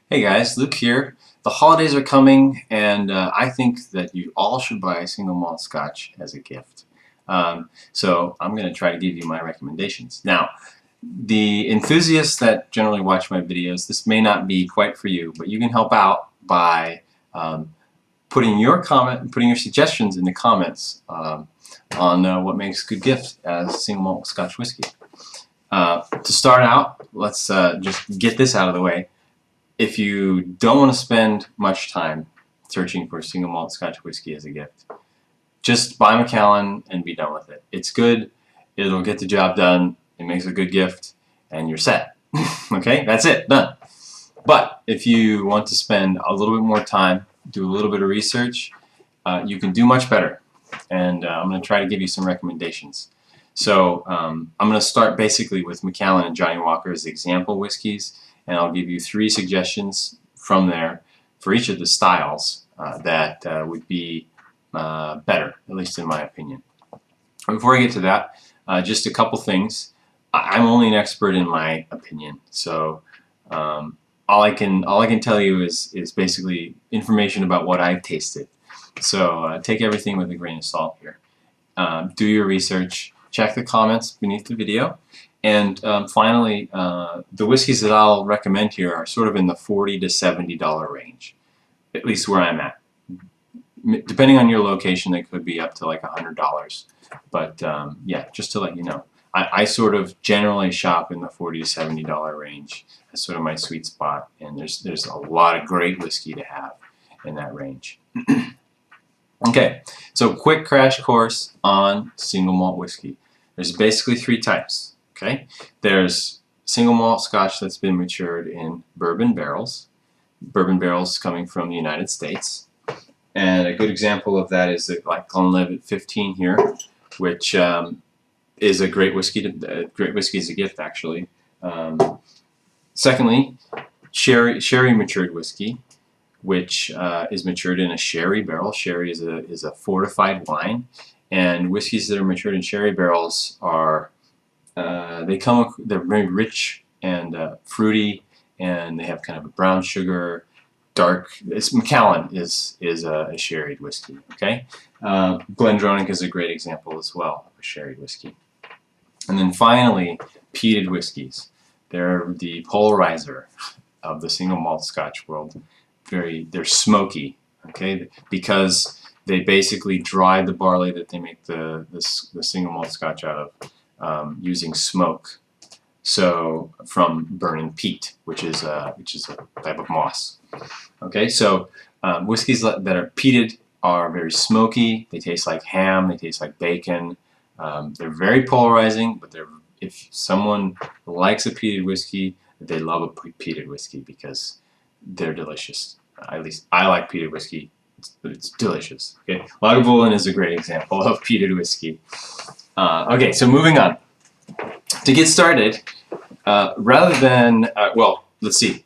Hey guys, Luke here. The holidays are coming, and I think that you all should buy a single malt scotch as a gift. So I'm going to try to give you my recommendations. Now, the enthusiasts that generally watch my videos, this may not be quite for you, but you can help out by um, putting your suggestions in the comments on what makes a good gift as single malt scotch whiskey. To start out, let's just get this out of the way. If you don't want to spend much time searching for single malt Scotch whiskey as a gift, just buy Macallan and be done with it. It's good, it'll get the job done, it makes a good gift, and you're set. Okay, that's it, done. But if you want to spend a little bit more time, do a little bit of research, you can do much better. And I'm going to try to give you some recommendations. So I'm going to start basically with Macallan and Johnnie Walker as example whiskeys, and I'll give you 3 suggestions from there for each of the styles that would be better, at least in my opinion. Before I get to that, just a couple things. I'm only an expert in my opinion, so all I can tell you is basically information about what I've tasted. So take everything with a grain of salt here. Do your research. Check the comments beneath the video. And finally, the whiskeys that I'll recommend here are sort of in the $40 to $70 range, at least where I'm at. Depending on your location, they could be up to like $100. But yeah, just to let you know. I sort of generally shop in the $40 to $70 range. That's sort of my sweet spot. And there's a lot of great whiskey to have in that range. Okay, so quick crash course on single malt whiskey. There's basically 3 types. Okay, there's single malt Scotch that's been matured in bourbon barrels. Bourbon barrels coming from the United States, and a good example of that is the Glenlivet 15 here, which is a great whiskey as a gift actually. Secondly, sherry matured whiskey, which is matured in a sherry barrel. Sherry is a fortified wine, and whiskeys that are matured in sherry barrels are they're very rich and fruity, and they have kind of a brown sugar, dark. Macallan is a sherried whiskey. Okay, Glendronach is a great example as well of a sherried whiskey. And then finally, peated whiskeys. They're the polarizer of the single malt Scotch world. They're smoky, okay, because they basically dry the barley that they make the single malt Scotch out of using smoke. So from burning peat, which is a type of moss. Okay, so whiskeys that are peated are very smoky. They taste like ham. They taste like bacon. They're very polarizing, but if someone likes a peated whiskey, they love a peated whiskey because they're delicious. At least I like peated whiskey. It's delicious. Okay, Lagavulin is a great example of peated whiskey. Okay, so moving on. To get started, rather than well, let's see.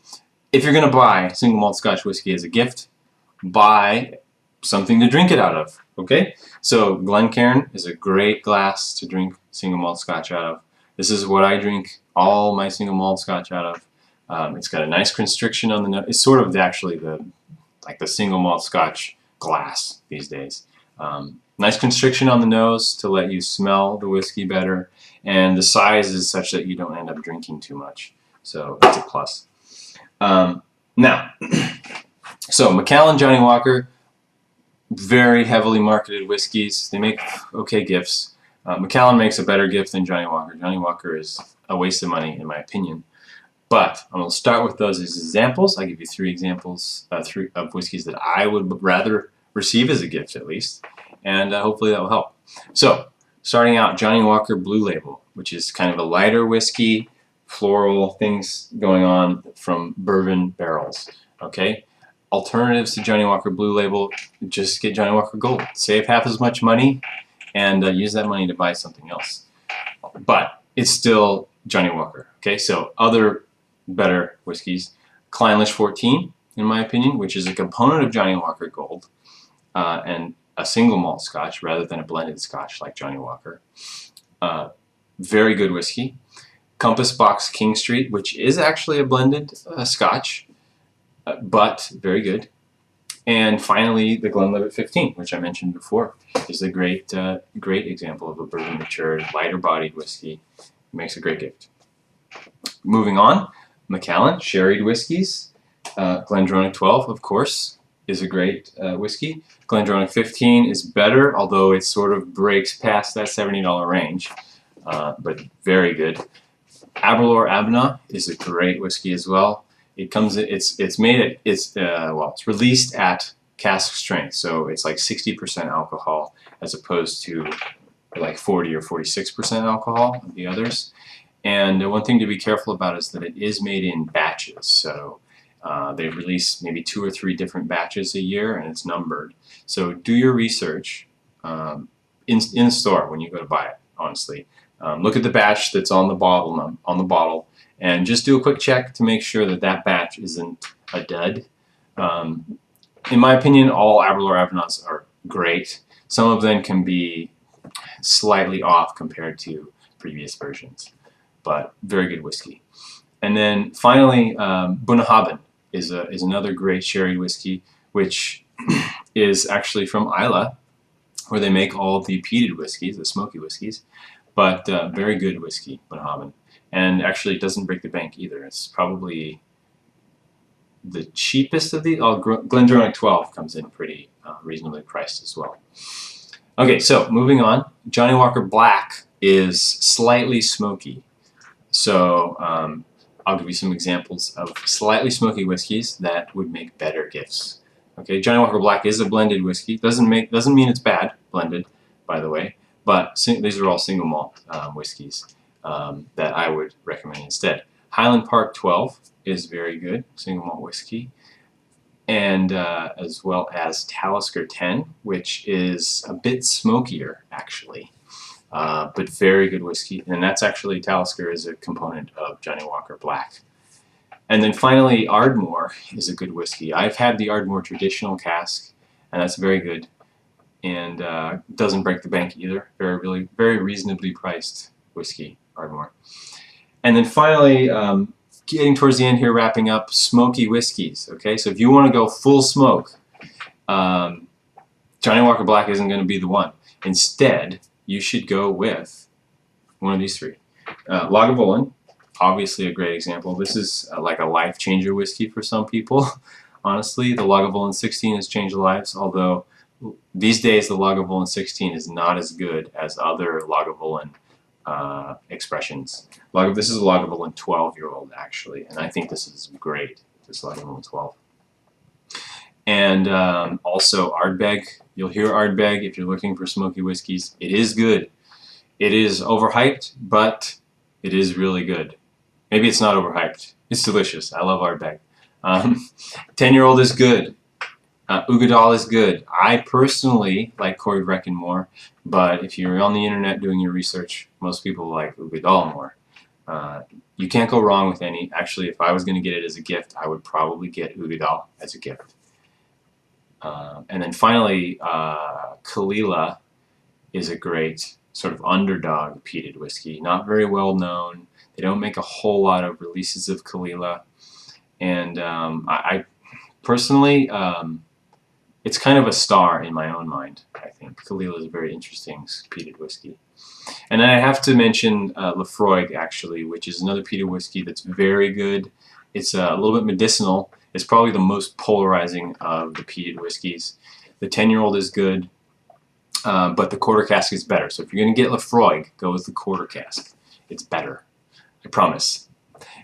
If you're going to buy single malt Scotch whiskey as a gift, buy something to drink it out of. Okay, so Glencairn is a great glass to drink single malt Scotch out of. This is what I drink all my single malt Scotch out of. It's got a nice constriction on the nose. It's sort of actually the single malt Scotch glass these days. Nice constriction on the nose to let you smell the whiskey better, and the size is such that you don't end up drinking too much. So that's a plus. Now, so Macallan, Johnnie Walker, very heavily marketed whiskeys. They make okay gifts. Macallan makes a better gift than Johnnie Walker. Johnnie Walker is a waste of money, in my opinion. But I'm going to start with those as examples. I'll give you 3 examples of whiskeys that I would rather receive as a gift, at least. And hopefully that will help. So, starting out, Johnnie Walker Blue Label, which is kind of a lighter whiskey, floral things going on from bourbon barrels. Okay? Alternatives to Johnnie Walker Blue Label, just get Johnnie Walker Gold. Save half as much money and use that money to buy something else. But it's still Johnnie Walker. Okay, so other better whiskeys. Clynelish 14, in my opinion, which is a component of Johnnie Walker Gold and a single malt Scotch rather than a blended Scotch like Johnnie Walker. Very good whiskey. Compass Box King Street, which is actually a blended Scotch. but very good. And finally, the Glenlivet 15, which I mentioned before, is a great example of a bourbon matured, lighter bodied whiskey. It makes a great gift. Moving on, Macallan, sherried whiskeys. Glendronach 12, of course, is a great whiskey. Glendronach 15 is better, although it sort of breaks past that $70 range, but very good. Aberlour Abna is a great whiskey as well. It's released at cask strength, so it's like 60% alcohol as opposed to like 40 or 46% alcohol of the others. And one thing to be careful about is that it is made in batches, so they release maybe 2 or 3 different batches a year, and it's numbered. So do your research in the store when you go to buy it. Honestly, look at the batch that's on the bottle, and just do a quick check to make sure that that batch isn't a dud. In my opinion, all Aberlour Avenas are great. Some of them can be slightly off compared to previous versions, but very good whiskey. And then finally, Bunnahabhain is another great sherry whiskey, which is actually from Islay, where they make all the peated whiskeys, the smoky whiskeys, but very good whiskey, Bunnahabhain. And actually, it doesn't break the bank either. It's probably the cheapest of the. Oh, Glendronach 12 comes in pretty reasonably priced as well. Okay, so moving on, Johnnie Walker Black is slightly smoky. So I'll give you some examples of slightly smoky whiskeys that would make better gifts. Okay, Johnnie Walker Black is a blended whiskey. Doesn't mean it's bad blended, by the way. But these are all single malt whiskeys that I would recommend instead. Highland Park 12 is very good single malt whiskey, and as well as Talisker 10, which is a bit smokier actually. But very good whiskey, and that's actually Talisker is a component of Johnnie Walker Black. And then finally, Ardmore is a good whiskey. I've had the Ardmore traditional cask, and that's very good, and doesn't break the bank either. Very reasonably priced whiskey, Ardmore. And then finally, getting towards the end here, wrapping up, smoky whiskeys. Okay, so if you want to go full smoke, Johnnie Walker Black isn't going to be the one. Instead, you should go with one of these 3. Lagavulin, obviously a great example. This is like a life changer whiskey for some people. Honestly, the Lagavulin 16 has changed lives, although these days the Lagavulin 16 is not as good as other Lagavulin expressions. This is a Lagavulin 12-year-old actually, and I think this is great, this Lagavulin 12. And also Ardbeg. You'll hear Ardbeg if you're looking for smoky whiskeys. It is good. It is overhyped, but it is really good. Maybe it's not overhyped. It's delicious. I love Ardbeg. 10-year-old is good. Ugadal is good. I personally like Corey Vrecken more, but if you're on the internet doing your research, most people like Ugadal more. You can't go wrong with any. Actually, if I was going to get it as a gift, I would probably get Ugadal as a gift. And then finally, Kalila is a great sort of underdog peated whiskey. Not very well known. They don't make a whole lot of releases of Kalila. And I personally, it's kind of a star in my own mind, I think. Kalila is a very interesting peated whiskey. And then I have to mention Lefroy, actually, which is another peated whiskey that's very good. It's a little bit medicinal. It's probably the most polarizing of the peated whiskeys. The 10-year-old is good, but the quarter cask is better. So if you're going to get Lefroy, go with the quarter cask. It's better. I promise.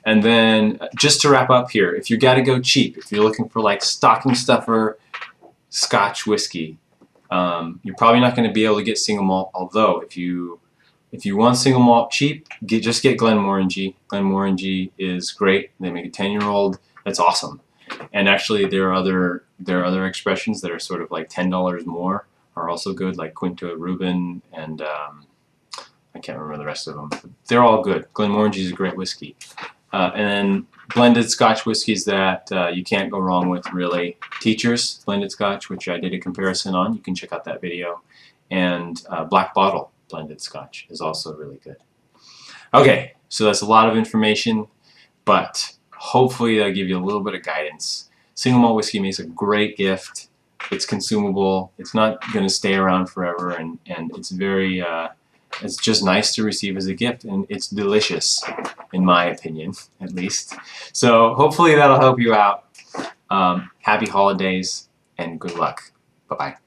And then just to wrap up here, if you got to go cheap, if you're looking for like stocking stuffer Scotch whiskey, you're probably not going to be able to get single malt. Although if you want single malt cheap, just get Glenmorangie. Glenmorangie is great. They make a 10-year-old. That's awesome. And actually, there are other expressions that are sort of like $10 more are also good, like Quinto Rubin and I can't remember the rest of them. But they're all good. Glenmorangie is a great whiskey. And then blended Scotch whiskeys that you can't go wrong with, really. Teacher's blended Scotch, which I did a comparison on. You can check out that video. And Black Bottle blended Scotch is also really good. Okay, so that's a lot of information, but hopefully that'll give you a little bit of guidance Single malt whiskey makes a great gift. It's consumable. It's not going to stay around forever, and it's very it's just nice to receive as a gift, and it's delicious, in my opinion, at least. So hopefully that'll help you out. Happy holidays and good luck. Bye-bye.